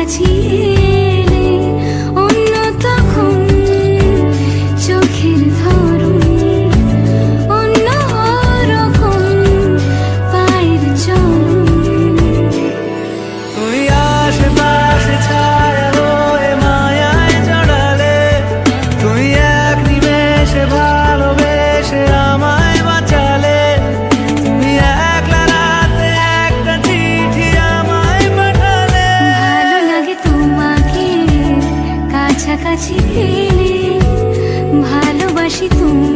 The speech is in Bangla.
কাছাকাছি এলে অন্য তখন চোখের ধরন অন্য রকম পায়ের চলন। তুই আশেপাশে ছায়া হয়ে মায়ায় জড়ালে, তুই এক নিমেষে ভালোবেসে আমায় বাঁচালে, তুমি একলা রাতে একটা চিঠি আমায় পাঠালে। ভালো লাগে তোমাকে কাছাকাছি পেলে, ভালোবাসি তুমি